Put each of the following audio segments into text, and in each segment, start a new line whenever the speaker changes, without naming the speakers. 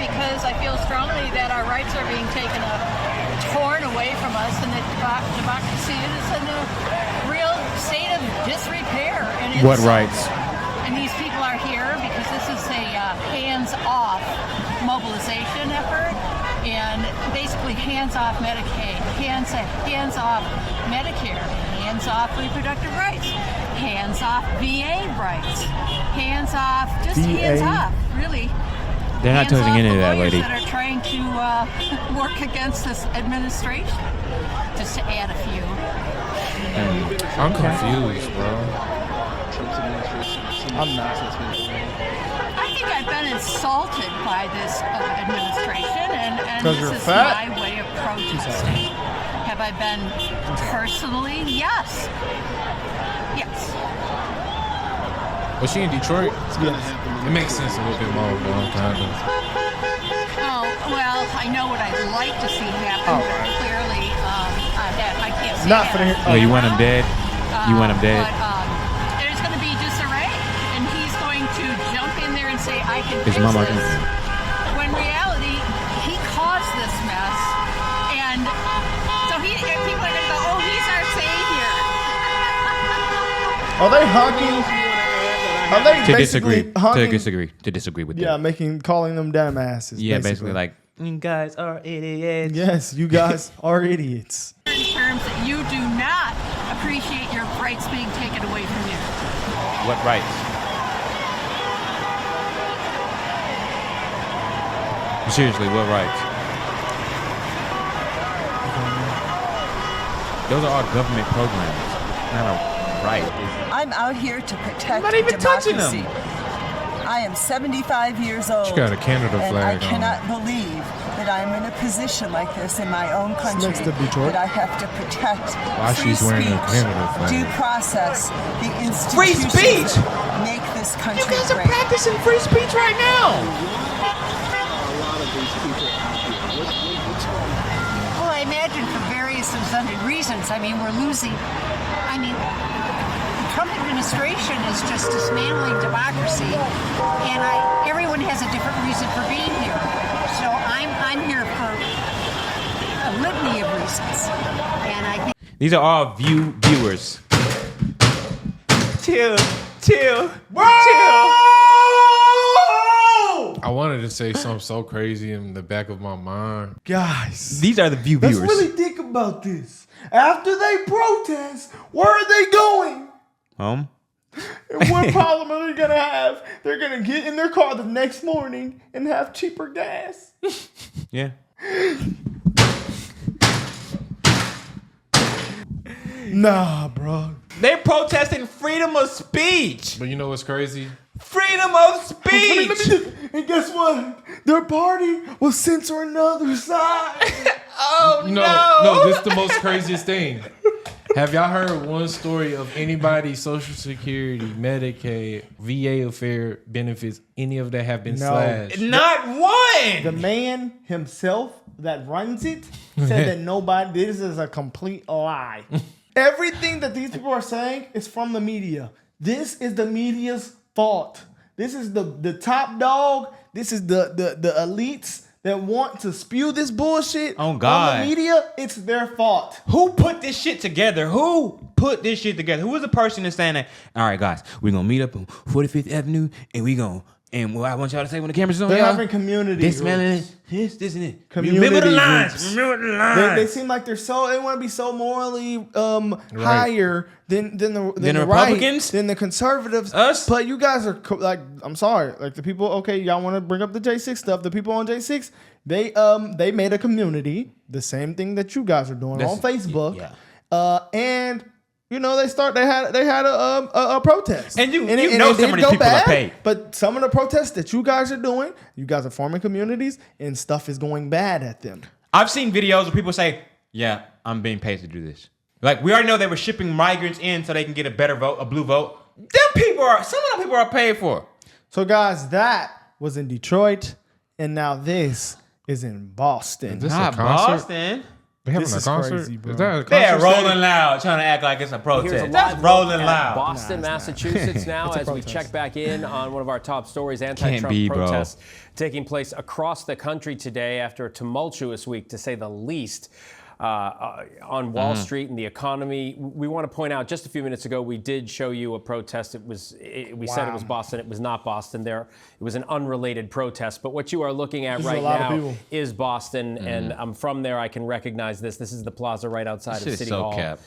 because I feel strongly that our rights are being torn away from us, and that democracy is in a real state of disrepair. And
what rights?
And these people are here because this is a hands-off mobilization effort, and basically hands-off Medicaid, hands-off Medicare, hands-off reproductive rights, hands-off VA rights, hands-off, just hands-off, really.
They're not touching any of that, lady.
That are trying to work against this administration, just to add a few.
I'm confused, bro.
I'm not.
I think I've been insulted by this administration, and this is
fat?
my way of protesting. Have I been personally? Yes. Yes.
Was she in Detroit?
Yes.
It makes sense a little bit more, bro. Kind of.
Oh, well, I know what I'd like to see happen, but clearly I can't see
Not
it.
for the.
Oh, you want him dead? You want him dead?
But there's going to be disarray, and he's going to jump in there and say, I can
His
fix
mama
this. When in reality, he caused this mess, and so people are going to go, oh, he's our savior.
Are they honking? Are they
To
basically
disagree.
honking?
To disagree with
Yeah,
them.
calling them dumbasses.
Yeah, basically like, you guys are idiots.
Yes, you guys are idiots.
In terms that you do not appreciate your rights being taken away from you.
What rights? Seriously, what rights? Those are all government programs. Not a right.
I'm out here to protect
Not even
democracy.
touching them.
I am 75 years old.
She got a Canada
and
flag
I cannot believe that I'm in a position like this in my own country.
next to Detroit.
That I have to protect
Why
free
she's wearing a
speech,
Canada flag.
due process, the
Free
institutions
speech?
that make this country
You guys are
great.
practicing free speech right now.
Well, I imagine for various and sundry reasons. I mean, we're losing. I mean, the Trump administration is just dismantling democracy, and everyone has a different reason for being here. So I'm here for a litany of reasons, and I think
These are all viewers. Chill.
I wanted to say something so crazy in the back of my mind.
Guys,
These are the viewers.
let's really think about this. After they protest, where are they going?
Home.
And what problem are they going to have? They're going to get in their car the next morning and have cheaper gas.
Yeah.
Nah, bro.
They're protesting freedom of speech.
But you know what's crazy?
Freedom of
Let me
speech.
just, and guess what? Their party will censor another side.
Oh
No, this is the most craziest thing. Have y'all heard one story of anybody's Social Security, Medicaid, VA affair benefits, any of that have been
No.
slashed?
Not one.
The man himself that runs it said that nobody, this is a complete lie. Everything that these people are saying is from the media. This is the media's fault. This is the top dog. This is the elites that want to spew this bullshit
Oh, God.
on the media. It's their fault.
Who put this shit together? Who put this shit together? Who was the person that's saying that? All right, guys, we're gonna meet up on 45th Avenue, and we gonna. And what I want y'all to say when the camera's on,
They're
y'all.
having community
This man,
groups.
this and it.
Community
Remember the lines.
groups.
Remember the
They
lines.
seem like they want to be so morally higher than the
Republicans?
right, than the conservatives.
Us?
But you guys are like, I'm sorry, like the people. Okay, y'all want to bring up the J6 stuff. The people on J6, they made a community, the same thing that you guys are doing on Facebook.
Yeah.
And you know they had a protest,
And you know
it
some of
didn't
these
go
people are
bad,
paid.
But some of the protests that you guys are doing, you guys are forming communities, and stuff is going bad at them.
I've seen videos where people say, "Yeah, I'm being paid to do this." Like we already know they were shipping migrants in so they can get a better vote, a blue vote. Some of them people are paid for.
So, guys, that was in Detroit, and now this is in Boston.
This
Not
a concert?
Boston.
They having
This
a
is
concert?
crazy, bro.
Is that a concert?
They're
setting?
rolling loud, trying to act like it's a
Here's a
protest. That's
live
rolling
look at
loud.
Boston, Massachusetts now
It's a
as we
protest.
check back in on one of our top stories, anti-Trump
be, bro.
protests taking place across the country today after a tumultuous week, to say the least. On Wall Street and the economy. We want to point out, just a few minutes ago, we did show you a protest. We said it was Boston. It was not Boston. It was an unrelated protest. But what you are looking at
This is
right
a lot of
now
people.
is Boston, and I'm from there. I can recognize this. This is the plaza right outside
This
of
is
City
so
Hall
cap.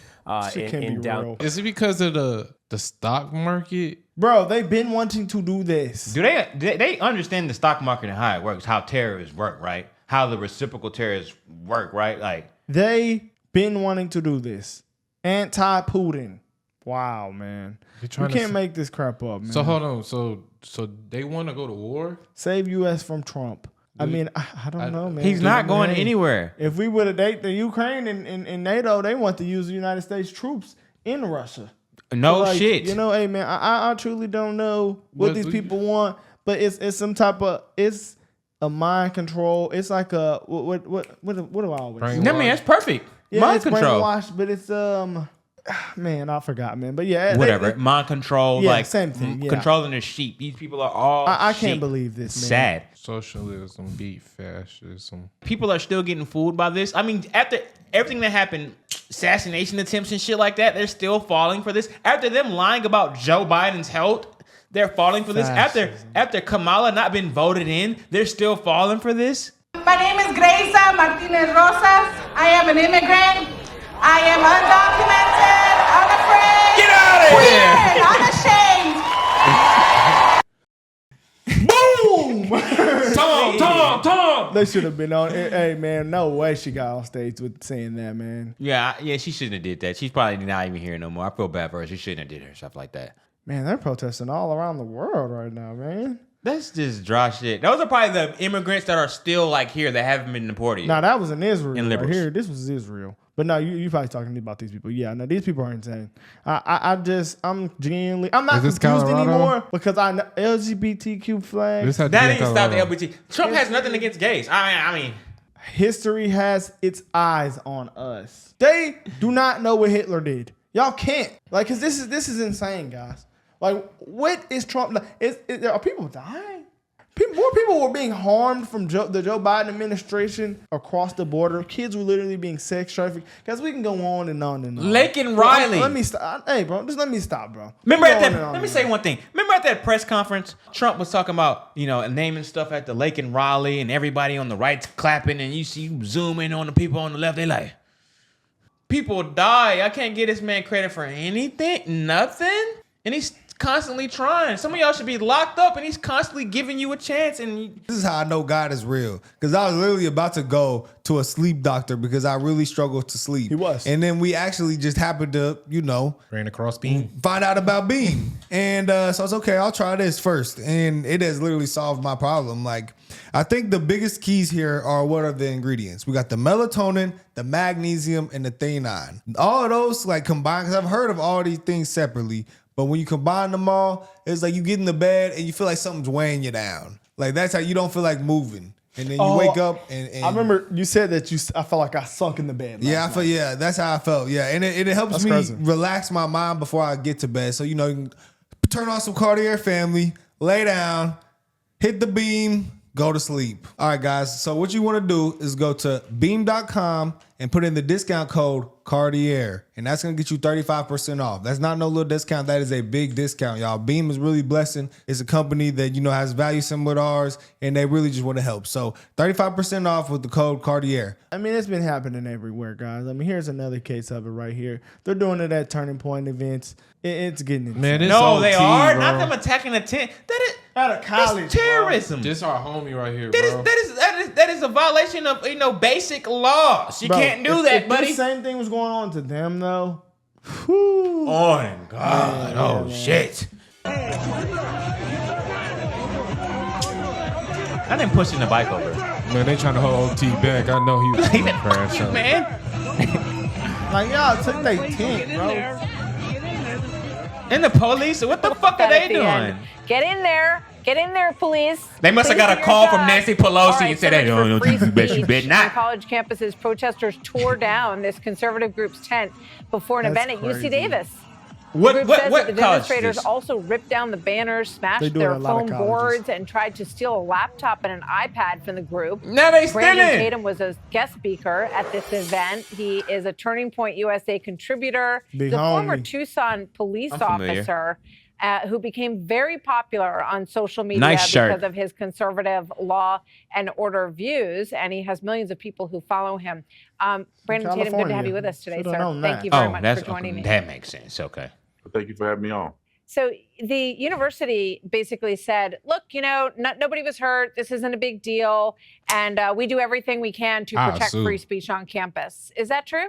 Shit can't
in
be
downtown.
real.
Is it because of the stock market?
Bro, they've been wanting to do this.
Do they understand the stock market and how it works, how terrorists work, right? How the reciprocal terrorists work, right? Like,
They been wanting to do this. Anti-Putin. Wow, man. You
trying to
can't make this crap up, man.
So hold on. So they want to go to war?
Save U.S. from Trump. I mean, I don't know, man.
he's not going
Hey,
anywhere.
If we would have dated the Ukraine and NATO, they want to use the United States troops in Russia.
No
Like,
shit.
You know, hey, man, I truly don't know what these people want, but it's some type of, it's a mind control. It's like a, what do I always say?
Brainwash.
I mean, that's perfect.
Yeah,
Mind
it's
control.
brainwashed, but it's man, I forgot, man. But yeah,
Whatever. Mind control.
Yeah,
like
same thing, yeah.
Controlling the sheep. These people are all
I can't
sheep.
believe this, man.
Sad.
Socialism beat fascism.
People are still getting fooled by this. I mean, after everything that happened, assassination attempts and shit like that, they're still falling for this. After them lying about Joe Biden's health, they're falling for this. After Kamala not been voted in, they're still falling for this.
My name is Gracia Martinez Rosas. I am an immigrant. I am undocumented, unafraid,
Boom!
Tom!
They should have been on. Hey, man, no way she got on stage with saying that, man.
Yeah, she shouldn't have did that. She's probably not even here no more. I feel bad for her. She shouldn't have did her stuff like that.
Man, they're protesting all around the world right now, man.
That's just dry shit. Those are probably the immigrants that are still like here that haven't been deported.
Now that was in Israel.
And
Right
liberals.
here, this was Israel. But no, you probably talking about these people. Yeah, no, these people are insane. I'm genuinely, I'm not
Is this
confused
Colorado?
anymore because I know LGBTQ flags.
This had to
That
be in
ain't stop the
Colorado.
LGBT. Trump has nothing against gays. I mean,
History has its eyes on us. They do not know what Hitler did. Y'all can't. Like, cause this is insane, guys. Like, what is Trump? Are people dying? More people were being harmed from the Joe Biden administration across the border. Kids were literally being sex trafficked. Guys, we can go on and on and on.
Lake and Riley.
Let me stop. Hey, bro, just let me stop, bro.
remember
We
at
go on
that?
and on
Let me
and
say
on.
one thing. Remember at that press conference, Trump was talking about naming stuff at the Lake and Raleigh, and everybody on the right's clapping, and you zoom in on the people on the left. They like, people die. I can't give this man credit for anything, nothing, and he's constantly trying. Some of y'all should be locked up, and he's constantly giving you a chance. And
This is how I know God is real. Because I was literally about to go to a sleep doctor because I really struggled to sleep.
He was.
And then we actually just happened to,
Ran across beam.
find out about Beam. And so I was okay, I'll try this first. And it has literally solved my problem. Like, I think the biggest keys here are what are the ingredients? We got the melatonin, the magnesium, and the theanine. All of those like combined, because I've heard of all these things separately. But when you combine them all, it's like you get in the bed and you feel like something's weighing you down. Like that's how you don't feel like moving. And then you wake up and
I remember you said that I felt like I sunk in the bed.
yeah, that's how I felt. Yeah, and it helps
That's
me
crazy.
relax my mind before I get to bed. So you can turn on some Cartier Family, lay down, hit the beam, go to sleep. All right, guys. So what you want to do is go to beam.com and put in the discount code Cartier, and that's gonna get you 35% off. That's not no little discount. That is a big discount, y'all. Beam is really blessing. It's a company that has value similar to ours, and they really just want to help. So 35% off with the code Cartier.
I mean, it's been happening everywhere, guys. I mean, here's another case of it right here. They're doing it at Turning Point events. It's getting insane.
Man, this
no, they
OT,
are
bro.
not them attacking a tent. That is
Out of college,
It's terrorism.
This our homie right here,
That
bro.
is a violation of basic laws. You
Bro,
can't do
if
that, buddy.
The same thing was going on to them, though. Whew.
Oh God!
Yeah, man.
Shit! I didn't push the bike over.
Man, they trying to hold OT back. I know he was
He
gonna
been
crash
you,
out.
man.
Like, y'all took their tent, bro.
And the police, what the fuck are they
At the
doing?
end. Get in there, Get in there, police.
They must have got a call from Nancy Pelosi and said, "Hey,
so
no,
much for
you
free
bet
speech.
not."
On college campuses, protesters tore down this conservative group's tent before an
That's
event at
crazy.
UC Davis.
What
The group says that the
college is
demonstrators
this?
also ripped down the banners,
They
smashed
do it
their
at a lot of
foam
colleges.
boards, and tried to steal a laptop and an iPad from the group.
Now they still
Brandon
in.
Tatum was a guest speaker at this event. He is a Turning Point USA contributor.
Big
The former
homie.
Tucson police
I'm familiar.
officer who became very popular on social media
Nice shirt.
because of his conservative law and order views, and he has millions of people who follow him. Brandon Tatum, good to have
California.
you with us today,
Should've
sir.
known
Thank
that.
you very
Oh,
much
that's
for joining me.
that makes sense. Okay.
Thank you for having me on.
So the university basically said, look, nobody was hurt. This isn't a big deal. And we do everything we can to protect free speech on campus. Is that true?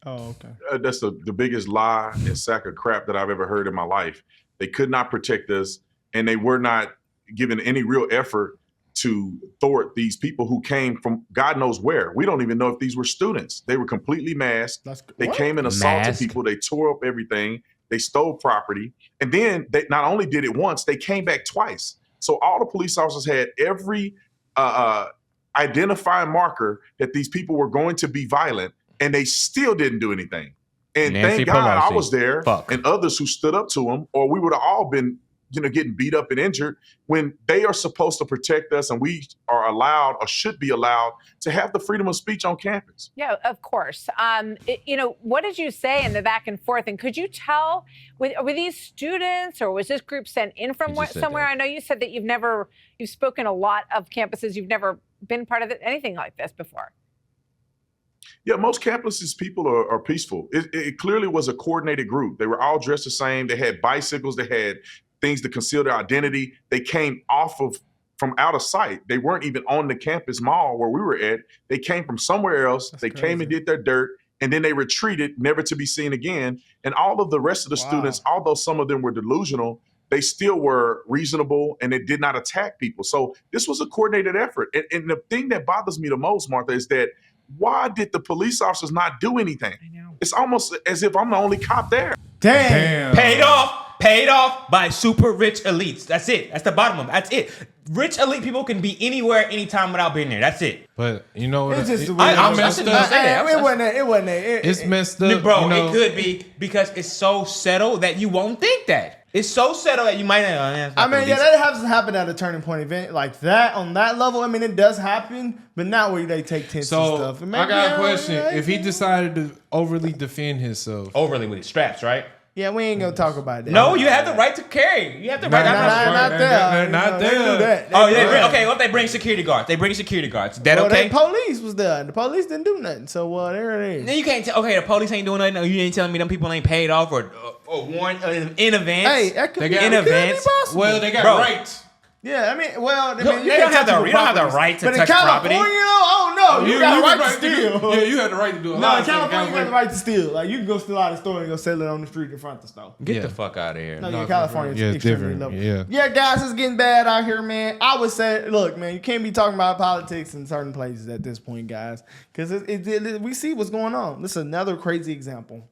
Oh, okay.
That's the biggest lie and sack of crap that I've ever heard in my life. They could not protect us, and they were not given any real effort to thwart these people who came from God knows where. We don't even know if these were students. They were completely masked. They came and assaulted
Masked?
people. They tore up everything. They stole property. And then they not only did it once, they came back twice. So all the police officers had every identifying marker that these people were going to be violent, and they still didn't do anything. And
Nancy
thank God I
Pelosi.
was there
Fuck.
and others who stood up to them, or we would have all been getting beat up and injured when they are supposed to protect us, and we are allowed or should be allowed to have the freedom of speech on campus.
Yeah, of course. What did you say in the back and forth? And could you tell, were these students, or was this group sent in from
You just said
somewhere?
that.
I know you said that you've spoken a lot of campuses. You've never been part of anything like this before.
Yeah, most campuses, people are peaceful. It clearly was a coordinated group. They were all dressed the same. They had bicycles. They had things to conceal their identity. They came from out of sight. They weren't even on the campus mall where we were at. They came from somewhere else. They came and did their dirt, and then they retreated, never to be seen again. And all of the rest of the students, although some of them were delusional, they still were reasonable, and they did not attack people. So this was a coordinated effort. And the thing that bothers me the most, Martha, is that why did the police officers not do anything?
I know.
It's almost as if I'm the only cop there.
Damn.
Paid off by super rich elites. That's it. That's the bottom of it. That's it. Rich elite people can be anywhere, anytime without being there. That's it.
But you know what?
It's just
I'm
messed
just
up.
saying.
It wasn't that.
It's messed up,
Bro,
you know?
it could be because it's so settled that you won't think that. It's so settled that you might not.
I mean, yeah, that has happen at a Turning Point event like that on that level. I mean, it does happen, but not where they take tents and
So
stuff. And
I
maybe,
got a question. If he decided to overly defend himself,
overly with straps, right?
yeah, we ain't gonna talk about that.
No, you have the right to carry. You have the right.
not there.
Not
They
there.
do that.
Oh,
They do that.
okay. Well, if they bring security guards, That
Well,
okay?
the police was there. The police didn't do nothing. So there it is.
Then you can't tell. Okay, the police ain't doing nothing. No, you ain't telling me them people ain't paid off or warned in advance.
Hey, that could
They
be,
got-
it
in
could be
advance.
possible.
well, they got
Bro.
rights.
Yeah, I mean, well,
They don't have the right to
but
touch
in California,
property.
I don't know. You got a right to steal.
Yeah, you had the right to do a
No,
lot
in
of stuff
California, you got the right to steal. Like, you can go steal out of the store and go sell it on the street in front of the store.
Get
Yeah.
the fuck out of here.
No, California is
Yeah,
extremely
different.
level.
Yeah.
Guys, it's getting bad out here, man. I would say, look, man, you can't be talking about politics in certain places at this point, guys, because we see what's going on. This is another crazy example.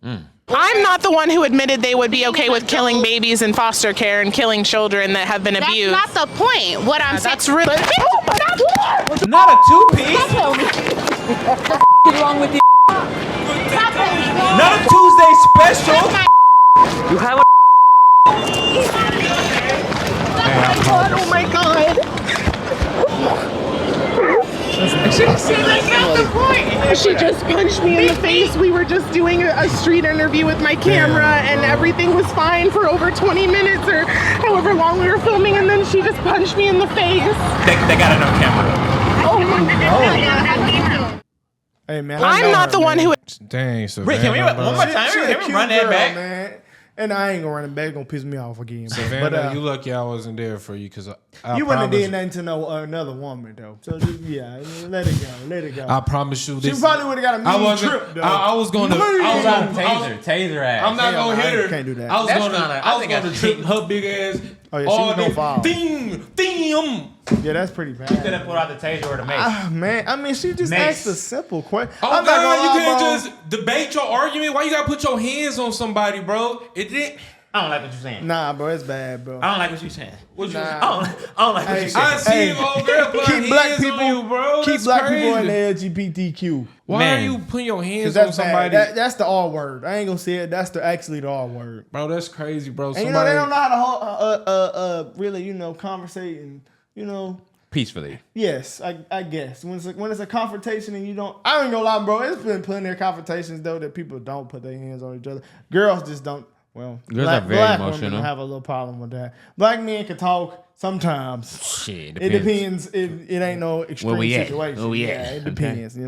I'm not the one who admitted they would be okay with killing babies in foster care and killing children that have been abused.
That's not the point. What I'm saying.
That's really.
Not a two-piece.
wrong with you?
Not a Tuesday special.
You have
Oh my god. That's not the point. She just punched me in the face. We were just doing a street interview with my camera, and everything was fine for over 20 minutes or however long we were filming, and then she just punched me in the face.
They got it on camera.
Oh my god.
Hey, man,
I'm not the one who.
Dang, so
Rick, can we one more time?
She a
Can we
cute
run that
girl,
back?
man. And I ain't gonna run it back. It's gonna piss me off again.
Savannah,
But
you lucky I wasn't there for you because I
you wouldn't have
promise
did nothing to no another woman though. So just, yeah, let it go.
I promise you
She
this.
probably would have got a
I
mean
wasn't.
trip though.
I was going to. I was going to
Taser ass.
I'm not
Hell
gonna
no,
hit
I
her.
can't do that.
I was
That's
going to.
kinda-
I
I
was
think
going to
that's
trip
cheap.
her big ass.
Oh, yeah, she was gonna fall.
Ding.
Yeah, that's pretty bad.
Could have pulled out the taser or the mace.
Man, I mean, she just
Mace.
asked a simple question.
Oh
I'm not
God,
gonna
you
lie,
can't
bro.
just debate your argument. Why you gotta put your hands on somebody, bro? It didn't.
I don't like what you're saying.
Nah, bro, it's bad, bro.
I don't like what you're saying. What you?
Nah.
I don't like what you're saying.
I see you over there putting
keep black
hands
people,
on you, bro.
keep
That's
black
crazy.
people in the LGBTQ.
Why
Man.
are you putting your hands on
That's
somebody?
bad. That's the R word. I ain't gonna say it. That's actually the R word.
Bro, that's crazy, bro.
And you know they don't know how to really conversate and
Peacefully.
Yes, I guess when it's a confrontation and you don't. I ain't gonna lie, bro. It's been plenty of confrontations though that people don't put their hands on each other. Girls just don't. Well,
Girls are very
black
emotional.
women have a little problem with that. Black men can talk sometimes.
Shit,
It depends. It ain't no extreme situation.
Where we at?
Yeah, it depends.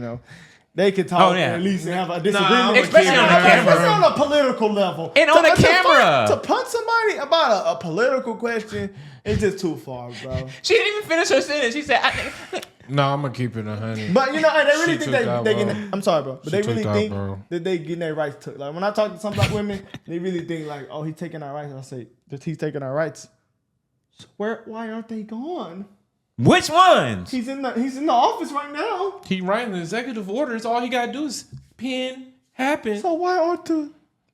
They could talk at least and have a disagreement.
especially on the camera.
Especially on a political level.
And on the camera.
To punch somebody about a political question is just too far, bro.
She didn't even finish her sentence. She said,
No, I'm gonna keep it 100.
But they really
She
think
took out,
they
bro.
getting. I'm sorry, bro, but
She
they
took
really
out,
think
bro.
that they getting their rights took. Like when I talk to some black women, they really think like, oh, he's taking our rights. I say that he's taking our rights. Why aren't they gone?
Which ones?
He's in the office right now.
He writing the executive orders. All he gotta do is pen happen.
So why aren't the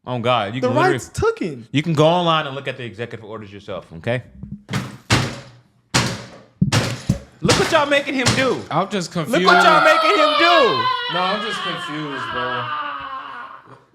Oh God, you
the
can
rights took him?
You can go online and look at the executive orders yourself. Okay. Look what y'all making him do.
I'm just confused.
Look what y'all making him do.
No, I'm just confused, bro.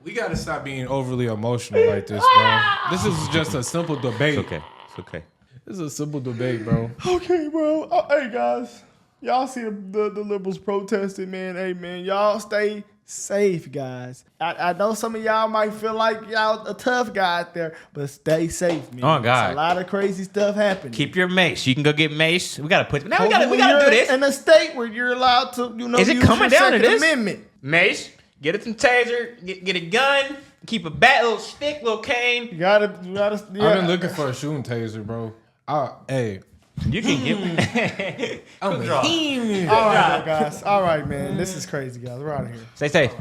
We gotta stop being overly emotional like this, bro. This is just a simple debate.
It's okay. It's okay.
This is a simple debate, bro.
Okay, bro. Hey guys, y'all see the liberals protesting, man. Hey man, y'all stay safe, guys. I know some of y'all might feel like y'all a tough guy out there, but stay safe, man.
Oh, God.
There's a lot of crazy stuff happening.
Keep your mace. You can go get mace. We gotta put. Now we gotta do this.
In a state where you're allowed to,
Is it
use
coming
your
down to
Second
this?
Amendment.
Mace. Get it some taser. Get a gun. Keep a bat, little stick, little cane.
You gotta. Yeah.
I've been looking for a shooting taser, bro. Hey.
You can get.
I'm
All right, guys. All right, man. This is crazy, guys. We're out of here.
Stay safe.